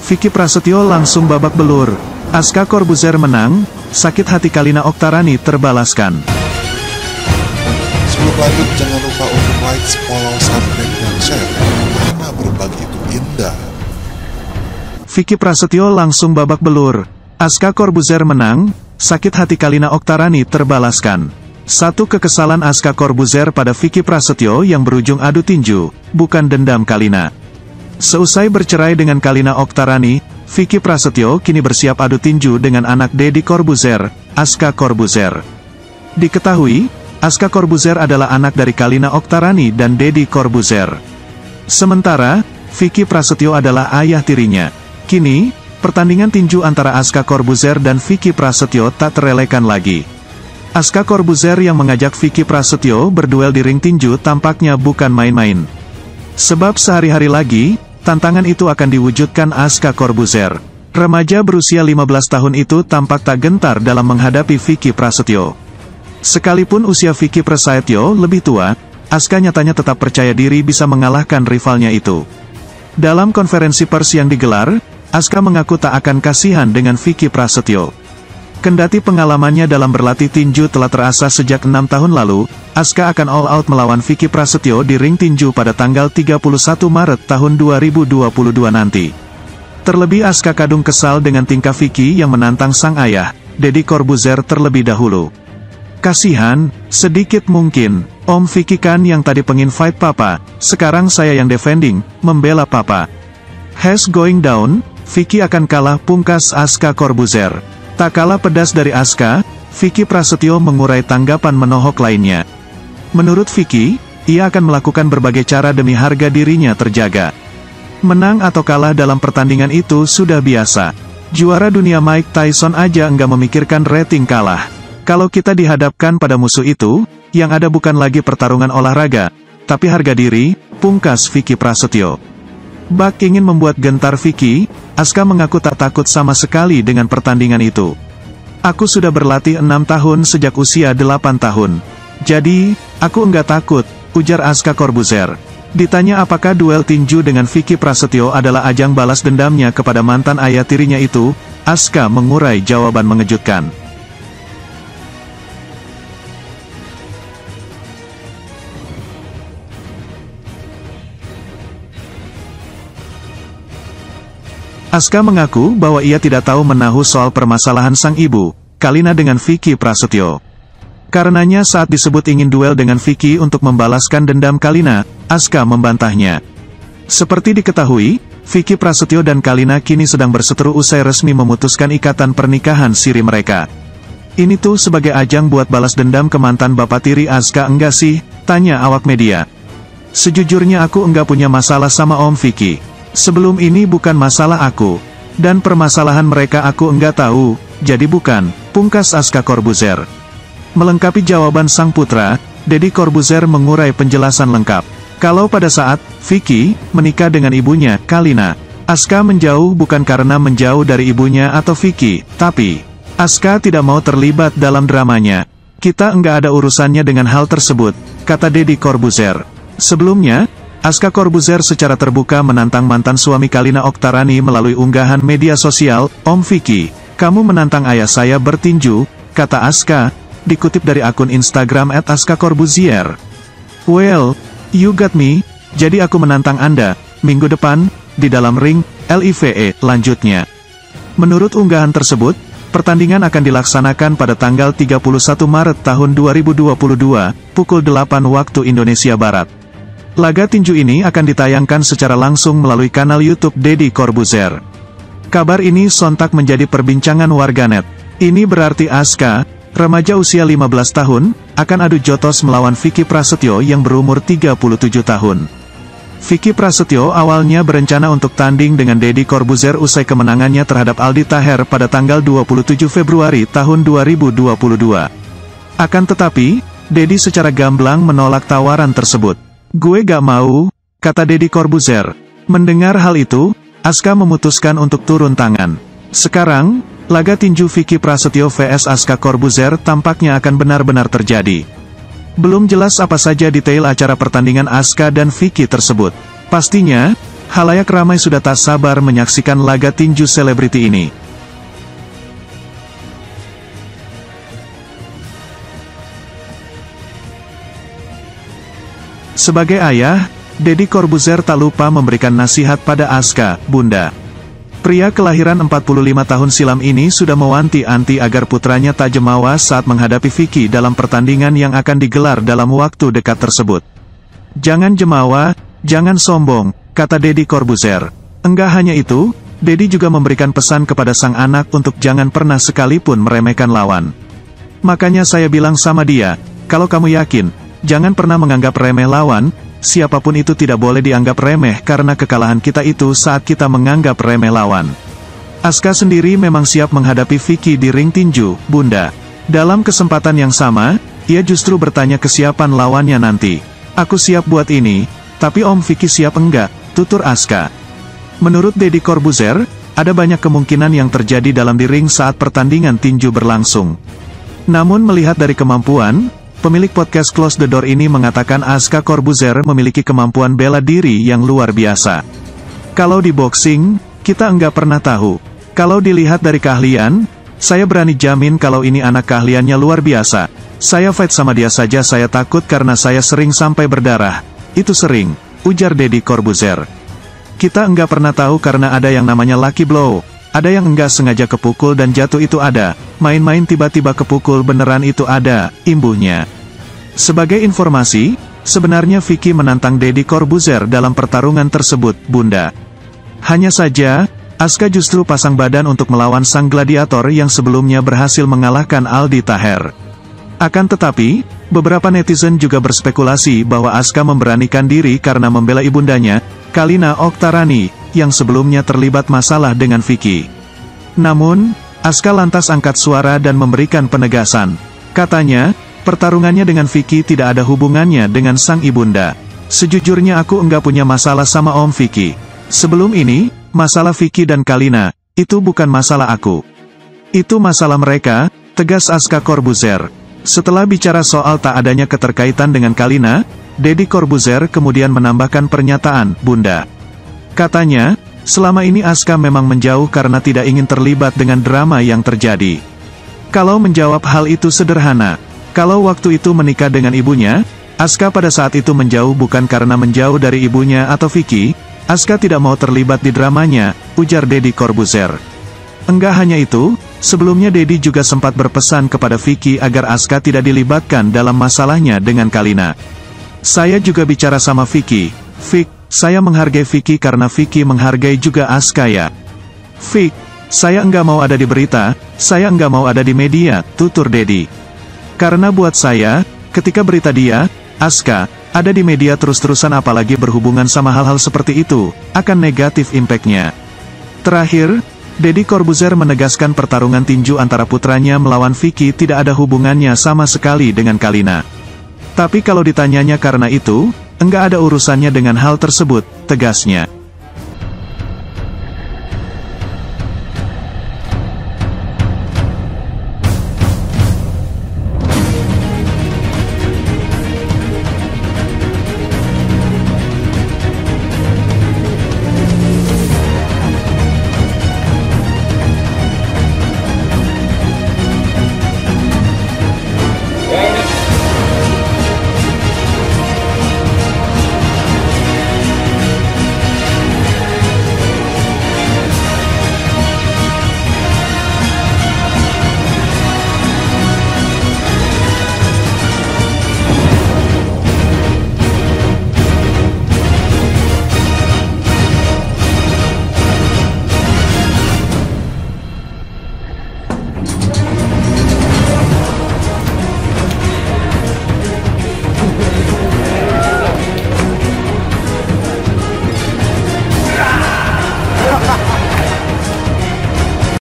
Vicky Prasetyo langsung babak belur. Aska Corbuzier menang, sakit hati Kalina Oktarani terbalaskan. Sebelum lanjut, jangan lupa untuk like, follow, subscribe, dan share, karena berbagi itu indah. Vicky Prasetyo langsung babak belur. Aska Corbuzier menang, sakit hati Kalina Oktarani terbalaskan. Satu kekesalan Aska Corbuzier pada Vicky Prasetyo yang berujung adu tinju, bukan dendam Kalina. Seusai bercerai dengan Kalina Oktarani, Vicky Prasetyo kini bersiap adu tinju dengan anak Deddy Corbuzier, Aska Corbuzier. Diketahui, Aska Corbuzier adalah anak dari Kalina Oktarani dan Deddy Corbuzier. Sementara, Vicky Prasetyo adalah ayah tirinya. Kini, pertandingan tinju antara Aska Corbuzier dan Vicky Prasetyo tak terelakkan lagi. Aska Corbuzier yang mengajak Vicky Prasetyo berduel di ring tinju tampaknya bukan main-main. Sebab sehari-hari lagi, tantangan itu akan diwujudkan Aska Corbuzier. Remaja berusia 15 tahun itu tampak tak gentar dalam menghadapi Vicky Prasetyo. Sekalipun usia Vicky Prasetyo lebih tua, Aska nyatanya tetap percaya diri bisa mengalahkan rivalnya itu. Dalam konferensi pers yang digelar, Aska mengaku tak akan kasihan dengan Vicky Prasetyo. Kendati pengalamannya dalam berlatih tinju telah terasa sejak 6 tahun lalu, Aska akan all out melawan Vicky Prasetyo di ring tinju pada tanggal 31 Maret tahun 2022 nanti. Terlebih Aska kadung kesal dengan tingkah Vicky yang menantang sang ayah, Deddy Corbuzier terlebih dahulu. Kasihan, sedikit mungkin, Om Vicky kan yang tadi pengin fight papa, sekarang saya yang defending, membela papa. Has going down, Vicky akan kalah, pungkas Aska Corbuzier. Tak kalah pedas dari Aska, Vicky Prasetyo mengurai tanggapan menohok lainnya. Menurut Vicky, ia akan melakukan berbagai cara demi harga dirinya terjaga. Menang atau kalah dalam pertandingan itu sudah biasa. Juara dunia Mike Tyson aja enggak memikirkan rating kalah. Kalau kita dihadapkan pada musuh itu, yang ada bukan lagi pertarungan olahraga, tapi harga diri, pungkas Vicky Prasetyo. Bak ingin membuat gentar Vicky, Aska mengaku tak takut sama sekali dengan pertandingan itu. Aku sudah berlatih 6 tahun sejak usia 8 tahun. Jadi, aku enggak takut, ujar Aska Corbuzier. Ditanya apakah duel tinju dengan Vicky Prasetyo adalah ajang balas dendamnya kepada mantan ayah tirinya itu, Aska mengurai jawaban mengejutkan. Aska mengaku bahwa ia tidak tahu menahu soal permasalahan sang ibu, Kalina dengan Vicky Prasetyo. Karenanya saat disebut ingin duel dengan Vicky untuk membalaskan dendam Kalina, Aska membantahnya. Seperti diketahui, Vicky Prasetyo dan Kalina kini sedang berseteru usai resmi memutuskan ikatan pernikahan siri mereka. Ini tuh sebagai ajang buat balas dendam ke mantan bapak tiri Aska enggak sih? Tanya awak media. Sejujurnya aku enggak punya masalah sama Om Vicky. Sebelum ini bukan masalah aku. Dan permasalahan mereka aku enggak tahu, jadi bukan, pungkas Aska Corbuzier. Melengkapi jawaban sang putra, Deddy Corbuzier mengurai penjelasan lengkap. Kalau pada saat Vicky menikah dengan ibunya, Kalina, Aska menjauh bukan karena menjauh dari ibunya atau Vicky, tapi Aska tidak mau terlibat dalam dramanya. Kita enggak ada urusannya dengan hal tersebut, kata Deddy Corbuzier. Sebelumnya, Aska Corbuzier secara terbuka menantang mantan suami Kalina Oktarani melalui unggahan media sosial, Om Vicky, kamu menantang ayah saya bertinju, kata Aska, dikutip dari akun Instagram @askacorbuzier. Well, you got me, jadi aku menantang Anda, minggu depan, di dalam ring, LIVE, lanjutnya. Menurut unggahan tersebut, pertandingan akan dilaksanakan pada tanggal 31 Maret tahun 2022, pukul 8 waktu Indonesia Barat. Laga tinju ini akan ditayangkan secara langsung melalui kanal YouTube Deddy Corbuzier. Kabar ini sontak menjadi perbincangan warganet. Ini berarti Aska, remaja usia 15 tahun, akan adu jotos melawan Vicky Prasetyo yang berumur 37 tahun. Vicky Prasetyo awalnya berencana untuk tanding dengan Deddy Corbuzier usai kemenangannya terhadap Aldi Taher pada tanggal 27 Februari tahun 2022. Akan tetapi, Deddy secara gamblang menolak tawaran tersebut. Gue gak mau, kata Deddy Corbuzier. Mendengar hal itu, Aska memutuskan untuk turun tangan. Sekarang, laga tinju Vicky Prasetyo vs Aska Corbuzier tampaknya akan benar-benar terjadi. Belum jelas apa saja detail acara pertandingan Aska dan Vicky tersebut. Pastinya, Halayak ramai sudah tak sabar menyaksikan laga tinju selebriti ini. Sebagai ayah, Deddy Corbuzier tak lupa memberikan nasihat pada Aska, Bunda. Pria kelahiran 45 tahun silam ini sudah mewanti-wanti agar putranya tak jemawa saat menghadapi Vicky dalam pertandingan yang akan digelar dalam waktu dekat tersebut. Jangan jemawa, jangan sombong, kata Deddy Corbuzier. Enggak hanya itu, Deddy juga memberikan pesan kepada sang anak untuk jangan pernah sekalipun meremehkan lawan. Makanya saya bilang sama dia, kalau kamu yakin, jangan pernah menganggap remeh lawan, siapapun itu tidak boleh dianggap remeh karena kekalahan kita itu saat kita menganggap remeh lawan. Aska sendiri memang siap menghadapi Vicky di ring tinju, Bunda. Dalam kesempatan yang sama, ia justru bertanya kesiapan lawannya nanti. Aku siap buat ini, tapi Om Vicky siap enggak, tutur Aska. Menurut Deddy Corbuzier, ada banyak kemungkinan yang terjadi dalam di ring saat pertandingan tinju berlangsung. Namun melihat dari kemampuan, pemilik podcast Close the Door ini mengatakan Aska Corbuzier memiliki kemampuan bela diri yang luar biasa. Kalau di boxing, kita enggak pernah tahu. Kalau dilihat dari keahlian, saya berani jamin kalau ini anak keahliannya luar biasa. Saya fight sama dia saja saya takut karena saya sering sampai berdarah. Itu sering, ujar Deddy Corbuzier. Kita enggak pernah tahu karena ada yang namanya lucky blow. Ada yang enggak sengaja kepukul dan jatuh itu ada. Main-main tiba-tiba kepukul beneran itu ada, imbuhnya. Sebagai informasi, sebenarnya Vicky menantang Deddy Corbuzier dalam pertarungan tersebut, Bunda. Hanya saja, Aska justru pasang badan untuk melawan sang gladiator yang sebelumnya berhasil mengalahkan Aldi Taher. Akan tetapi, beberapa netizen juga berspekulasi bahwa Aska memberanikan diri karena membela ibundanya, Kalina Oktarani, yang sebelumnya terlibat masalah dengan Vicky. Namun, Aska lantas angkat suara dan memberikan penegasan. Katanya, pertarungannya dengan Vicky tidak ada hubungannya dengan sang ibunda. Sejujurnya aku enggak punya masalah sama Om Vicky. Sebelum ini, masalah Vicky dan Kalina, itu bukan masalah aku. Itu masalah mereka, tegas Aska Corbuzier. Setelah bicara soal tak adanya keterkaitan dengan Kalina, Deddy Corbuzier kemudian menambahkan pernyataan, Bunda. Katanya, selama ini Aska memang menjauh karena tidak ingin terlibat dengan drama yang terjadi. Kalau menjawab hal itu sederhana. Kalau waktu itu menikah dengan ibunya, Aska pada saat itu menjauh bukan karena menjauh dari ibunya atau Vicky, Aska tidak mau terlibat di dramanya, ujar Deddy Corbuzier. Enggak hanya itu, sebelumnya Deddy juga sempat berpesan kepada Vicky agar Aska tidak dilibatkan dalam masalahnya dengan Kalina. Saya juga bicara sama Vicky, Vic, saya menghargai Vicky karena Vicky menghargai juga Aska ya. Vic, saya enggak mau ada di berita, saya enggak mau ada di media, tutur Deddy. Karena buat saya, ketika berita dia, Aska, ada di media terus-terusan apalagi berhubungan sama hal-hal seperti itu, akan negatif impact-nya. Terakhir, Deddy Corbuzier menegaskan pertarungan tinju antara putranya melawan Vicky tidak ada hubungannya sama sekali dengan Kalina. Tapi kalau ditanyanya karena itu, enggak ada urusannya dengan hal tersebut, tegasnya.